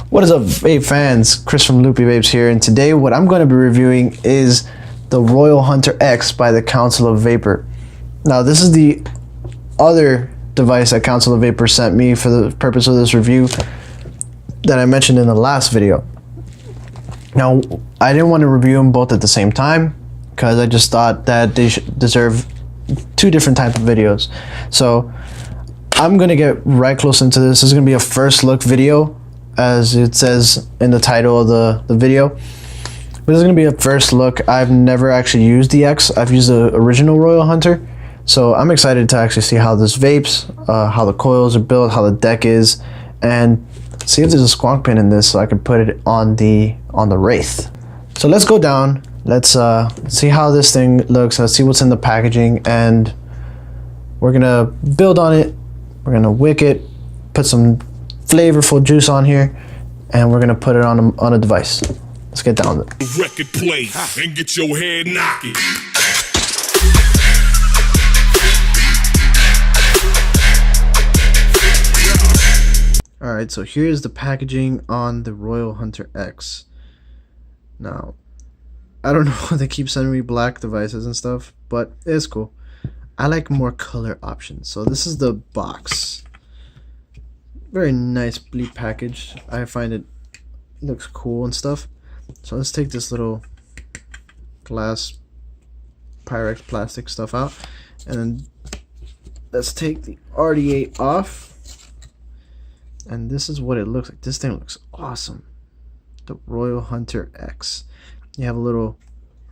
What is up, vape fans? Chris from Loopy Vapes here, and today what I'm going to be reviewing is the Royal Hunter X by the Council of Vapor. Now, this is the other device that Council of Vapor sent me for the purpose of this review that I mentioned in the last video. Now, I didn't want to review them both at the same time because I just thought that they deserve two different types of videos. So I'm going to get right close into this. This is going to be a first look video, as it says in the title of the video. But this is going to be a first look. I've never actually used the X. I've used the original Royal Hunter. So I'm excited to actually see how this vapes, how the coils are built, how the deck is, and see if there's a squonk pin in this so I can put it on the Wraith. So let's go down. Let's see how this thing looks. Let's see what's in the packaging, and we're gonna build on it. We're gonna wick it, put some flavorful juice on here, and we're gonna put it on a device. Let's get down with it. Record play and get your head knocking. Alright, so here's the packaging on the Royal Hunter X. Now, I don't know why they keep sending me black devices and stuff, but it's cool. I like more color options. So this is the box. Very nice bleep package. I find it looks cool and stuff. So let's take this little glass Pyrex plastic stuff out, and then let's take the RD8 off. And this is what it looks like. This thing looks awesome. The Royal Hunter X. You have a little,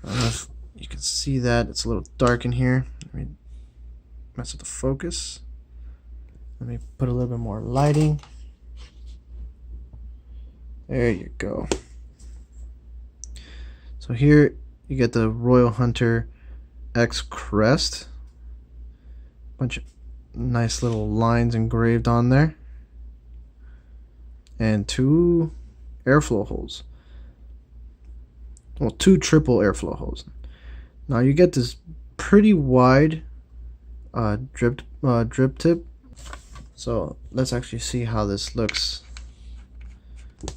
I don't know if you can see that, it's a little dark in here. Let me mess with the focus. Let me put a little bit more lighting. There you go. So here you get the Royal Hunter X crest. Bunch of nice little lines engraved on there. And two airflow holes. Well, two triple airflow holes. Now you get this pretty wide drip tip. So let's actually see how this looks.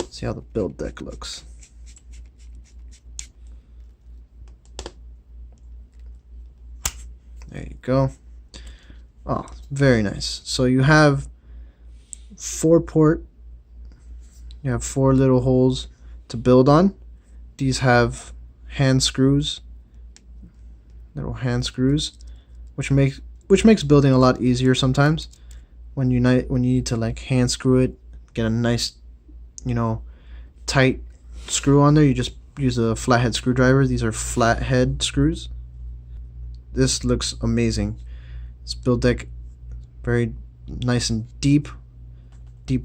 See how the build deck looks. There you go. Oh, very nice. So you have 4-port. You have 4 little holes to build on. These have hand screws, little hand screws, which makes building a lot easier sometimes. When you need to like hand screw it, get a nice, tight screw on there. You just use a flathead screwdriver. These are flathead screws. This looks amazing. This build deck, very nice and deep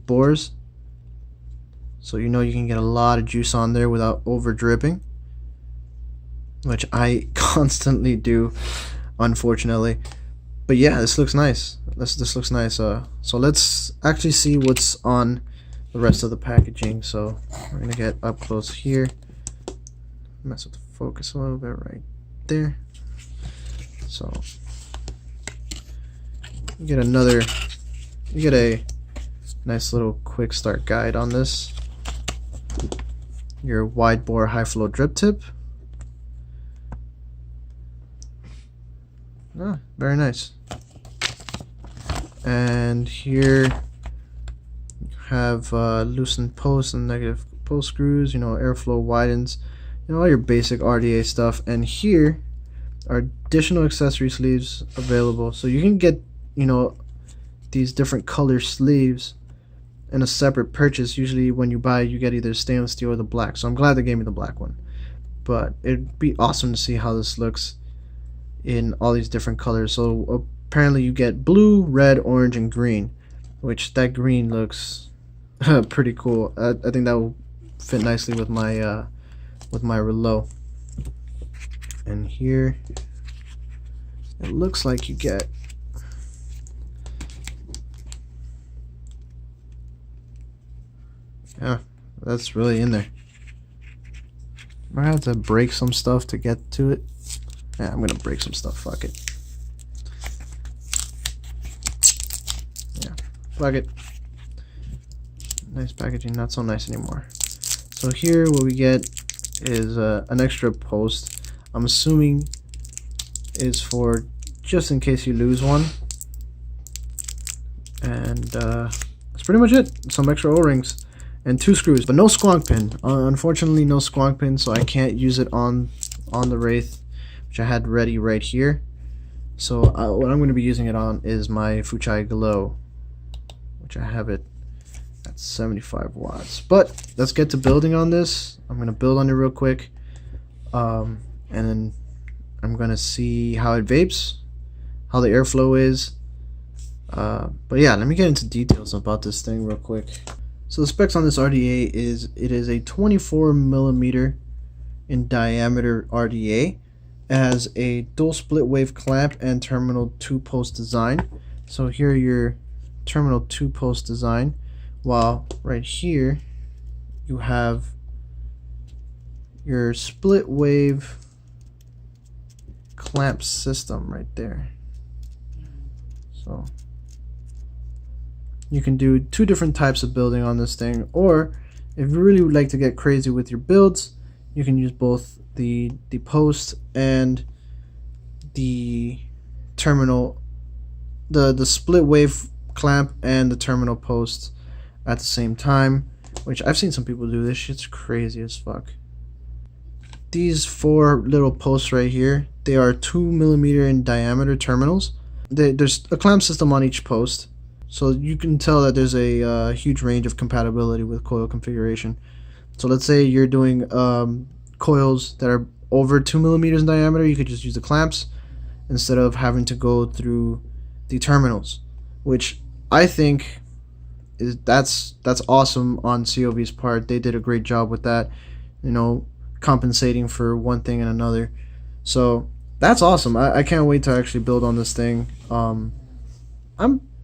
bores. So you can get a lot of juice on there without over dripping, which I constantly do, unfortunately. But yeah, this looks nice. This looks nice. So let's actually see what's on the rest of the packaging. So we're gonna get up close here. Mess with the focus a little bit right there. So you get a nice little quick start guide on this. Your wide bore high flow drip tip. Ah, very nice. And here you have loosened post and negative post screws, airflow widens, all your basic RDA stuff. And here are additional accessory sleeves available, so you can get these different color sleeves in a separate purchase. Usually when you buy, you get either stainless steel or the black, so I'm glad they gave me the black one. But it'd be awesome to see how this looks in all these different colors. So apparently you get blue, red, orange, and green, which that green looks pretty cool. I think that will fit nicely with my Relo. And here it looks like you get yeah, that's really in there. I have to break some stuff to get to it. Yeah, I'm gonna break some stuff, fuck it. fuck it. Nice packaging, not so nice anymore. So here what we get is an extra post. I'm assuming is for just in case you lose one. And that's pretty much it. Some extra O-rings and 2 screws, but no squonk pin. Unfortunately, no squonk pin, so I can't use it on the Wraith, which I had ready right here. So what I'm going to be using it on is my Fuchai Glow, which I have it at 75 watts. But let's get to building on this. I'm going to build on it real quick, and then I'm going to see how it vapes, how the airflow is. But yeah, let me get into details about this thing real quick. So the specs on this RDA is it is a 24 millimeter in diameter RDA. It has a dual split wave clamp and terminal 2-post design. So here are your terminal 2-post design, while right here you have your split wave clamp system right there. So you can do 2 different types of building on this thing, or if you really would like to get crazy with your builds, you can use both the post and the terminal, the split wave clamp and the terminal post at the same time, which I've seen some people do. This shit's crazy as fuck. These 4 little posts right here, they are 2 millimeter in diameter terminals. There's a clamp system on each post, so you can tell that there's a huge range of compatibility with coil configuration. So let's say you're doing coils that are over 2 millimeters in diameter, you could just use the clamps instead of having to go through the terminals, which I think is that's awesome on COV's part. They did a great job with that, you know, compensating for one thing and another. So that's awesome. I can't wait to actually build on this thing. I'm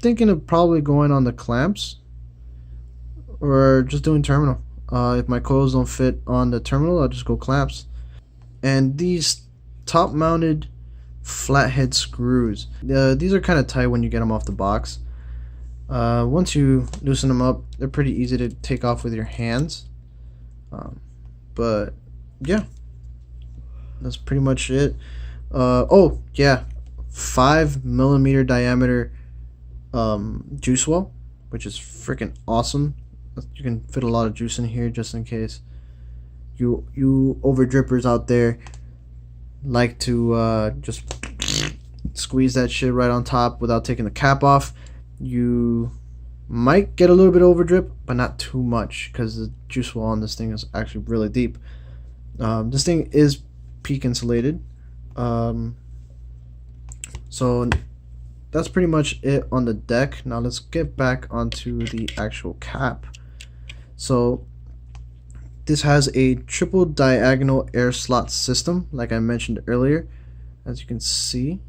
thinking of probably going on the clamps or just doing terminal. If my coils don't fit on the terminal, I'll just go clamps. And these top mounted flathead screws, these are kind of tight when you get them off the box. Once you loosen them up, they're pretty easy to take off with your hands. But yeah, that's pretty much it. Oh yeah, 5 millimeter diameter juice well, which is freaking awesome. You can fit a lot of juice in here just in case you over drippers out there like to just squeeze that shit right on top without taking the cap off. You might get a little bit over drip, but not too much, because the juice well on this thing is actually really deep. This thing is peak insulated, so that's pretty much it on the deck. Now let's get back onto the actual cap. So this has a triple diagonal air slot system, like I mentioned earlier, as you can see.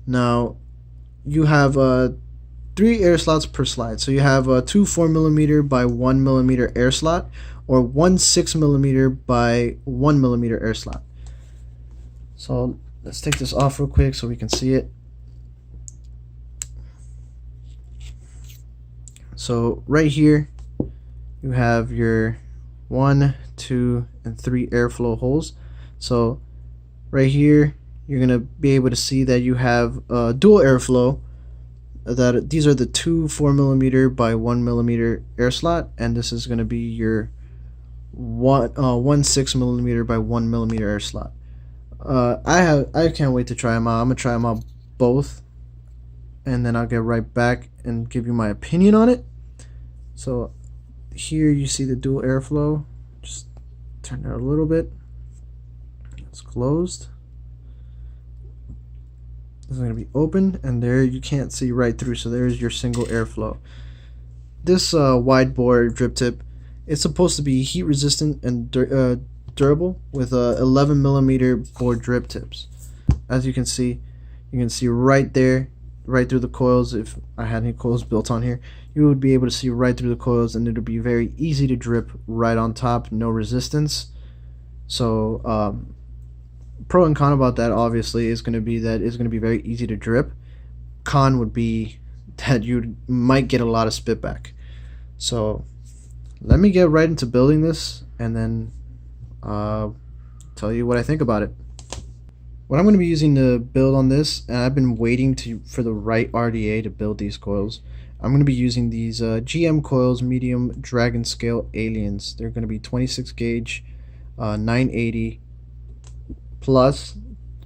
Now you have 3 air slots per slide. So you have 2 4mm by 1mm air slot, or 1 6mm by 1mm air slot. So let's take this off real quick so we can see it. So right here you have your 1, 2, and 3 airflow holes. So right here you're gonna be able to see that you have dual airflow. That these are the 2 4mm by 1mm air slot, and this is gonna be your 1 6mm by 1mm air slot. I can't wait to try them out. I'm gonna try them out both, and then I'll get right back and give you my opinion on it. So here you see the dual airflow. Just turn it a little bit. It's closed. This is going to be open, and there you can't see right through, so there's your single airflow. This wide bore drip tip, it's supposed to be heat resistant and durable with 11mm bore drip tips. As you can see right there, right through the coils. If I had any coils built on here, you would be able to see right through the coils, and it would be very easy to drip right on top, no resistance. So pro and con about that obviously is going to be that it's going to be very easy to drip. Con would be that you might get a lot of spit back. So let me get right into building this and then tell you what I think about it. What I'm going to be using to build on this, and I've been waiting for the right RDA to build these coils. I'm going to be using these GM coils, medium dragon scale aliens. They're going to be 26 gauge, 980 plus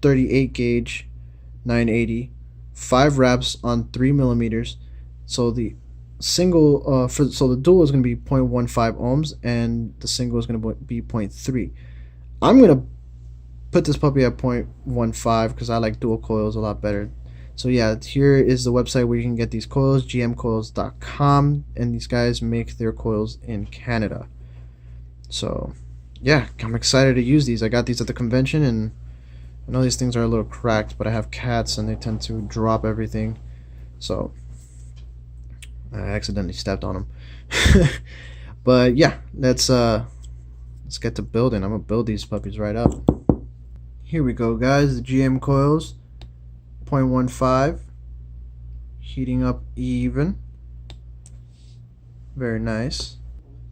38 gauge, 980, 5 wraps on 3 millimeters. So the single so the dual is going to be 0.15 ohms and the single is going to be 0.3. I'm going to put this puppy at 0.15 because I like dual coils a lot better. So yeah, here is the website where you can get these coils, gmcoils.com, and these guys make their coils in Canada. So yeah, I'm excited to use these. I got these at the convention, and I know these things are a little cracked, but I have cats and they tend to drop everything, so I accidentally stepped on them. But yeah, let's get to building. I'm gonna build these puppies right up. Here we go, guys. The GM coils, 0.15, heating up even. Very nice,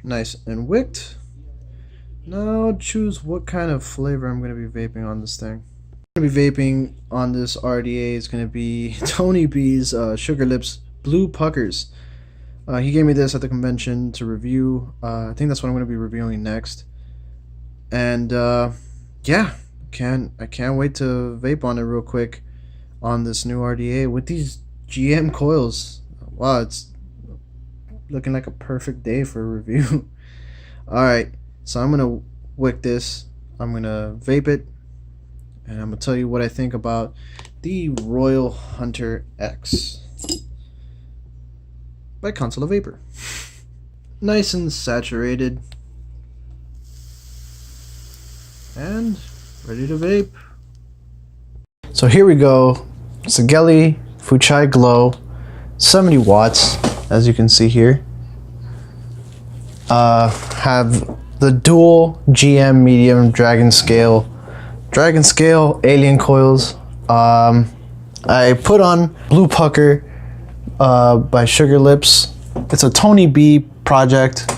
nice and wicked. Now choose what kind of flavor I'm gonna be vaping on this thing. I'm gonna be vaping on this RDA. It's gonna be Tony B's Sugar Lips Blue Puckers. He gave me this at the convention to review. I think that's what I'm gonna be reviewing next. And yeah, I can't wait to vape on it real quick on this new RDA with these GM coils. Wow, it's looking like a perfect day for a review. Alright, so I'm gonna wick this, I'm gonna vape it, and I'm gonna tell you what I think about the Royal Hunter X by Council of Vapor. Nice and saturated and ready to vape. So here we go. It's a Gelly Fuchai Glow, 70 watts, as you can see here. Have the dual GM medium dragon scale alien coils. I put on Blue Pucker by Sugar Lips. It's a Tony B project.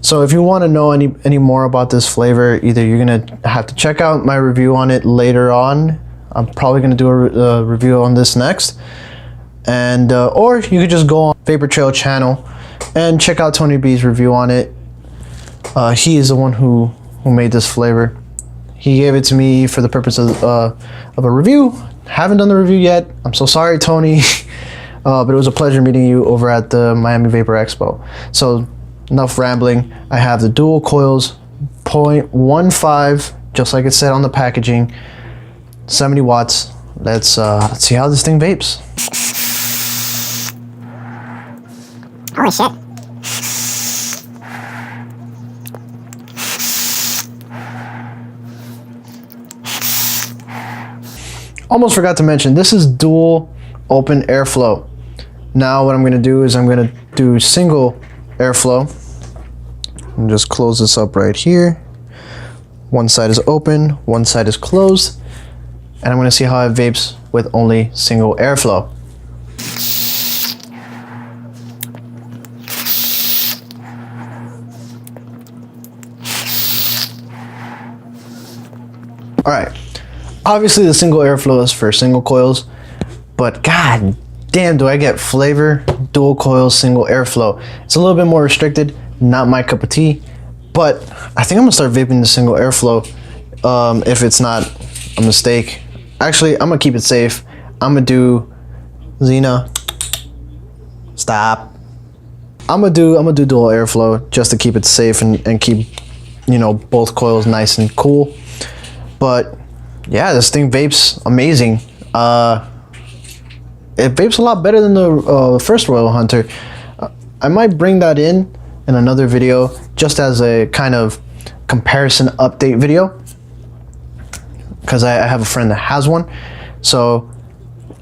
So if you want to know any more about this flavor, either you're gonna have to check out my review on it later on. I'm probably gonna do a review on this next, and or you could just go on Vapor Trail channel and check out Tony B's review on it. He is the one who made this flavor. He gave it to me for the purpose of a review. Haven't done the review yet. I'm so sorry, Tony. But it was a pleasure meeting you over at the Miami Vapor Expo. So enough rambling. I have the dual coils, 0.15, just like it said on the packaging, 70 watts. Let's see how this thing vapes. Holy shit. Almost forgot to mention, this is dual open airflow. Now what I'm going to do is I'm going to do single airflow and just close this up right here. One side is open, one side is closed, and I'm going to see how it vapes with only single airflow. Alright, obviously the single airflow is for single coils, but god damn, do I get flavor, dual coil, single airflow. It's a little bit more restricted, not my cup of tea, but I think I'm gonna start vaping the single airflow if it's not a mistake. Actually, I'm gonna keep it safe. I'm gonna do Xena. Stop. I'm gonna do dual airflow just to keep it safe and keep, you know, both coils nice and cool. But yeah, this thing vapes amazing. It vapes a lot better than the first Royal Hunter. I might bring that in another video just as a kind of comparison update video, because I have a friend that has one, so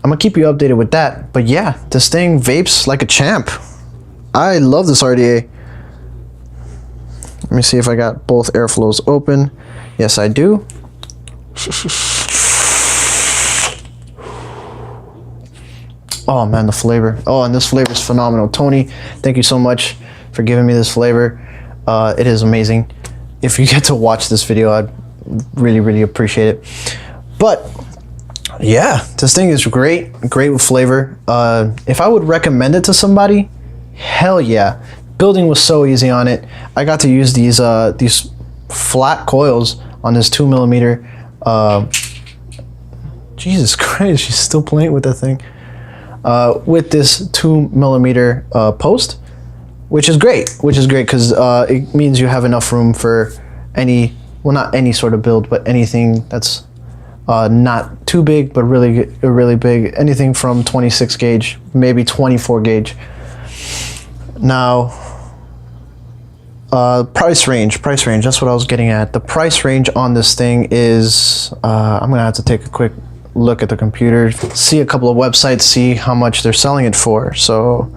I'm gonna keep you updated with that. But yeah, this thing vapes like a champ. I love this RDA. Let me see if I got both airflows open. Yes, I do. Oh man, the flavor. Oh, and this flavor is phenomenal. Tony, thank you so much for giving me this flavor. It is amazing. If you get to watch this video, I'd really appreciate it. But yeah, this thing is great with flavor. If I would recommend it to somebody, hell yeah. Building was so easy on it. I got to use these flat coils on this 2mm. Jesus Christ, she's still playing with that thing. With this 2mm post, which is great because it means you have enough room for any, well, not any sort of build, but anything that's not too big but really big. Anything from 26 gauge, maybe 24 gauge. Now, price range, that's what I was getting at. The price range on this thing is, I'm gonna have to take a quick look at the computer, see a couple of websites, see how much they're selling it for. So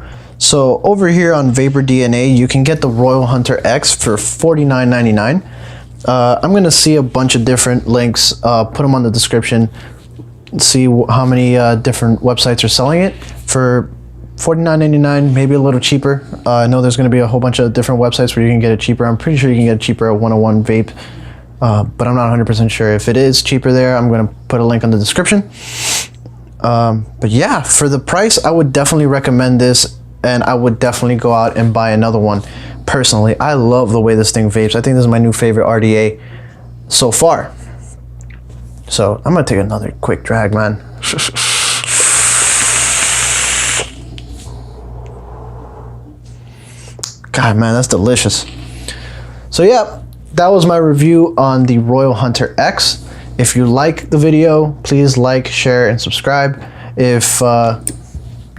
over here on Vapor DNA, you can get the Royal Hunter X for $49.99. I'm gonna see a bunch of different links, put them on the description, see how many different websites are selling it for $49.99, maybe a little cheaper. I know there's going to be a whole bunch of different websites where you can get it cheaper. I'm pretty sure you can get it cheaper at 101 Vape, but I'm not 100% sure. If it is cheaper there, I'm going to put a link on the description. But yeah, for the price, I would definitely recommend this, and I would definitely go out and buy another one. Personally, I love the way this thing vapes. I think this is my new favorite RDA so far. So I'm going to take another quick drag, man. God, man, that's delicious. So yeah, that was my review on the Royal Hunter X. If you like the video, please like, share, and subscribe. If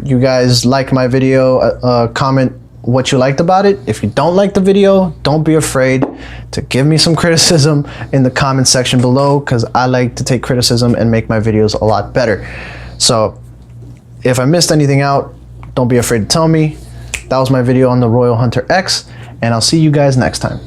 you guys like my video, comment what you liked about it. If you don't like the video, don't be afraid to give me some criticism in the comment section below, because I like to take criticism and make my videos a lot better. So if I missed anything out, don't be afraid to tell me. That was my video on the Royal Hunter X, and I'll see you guys next time.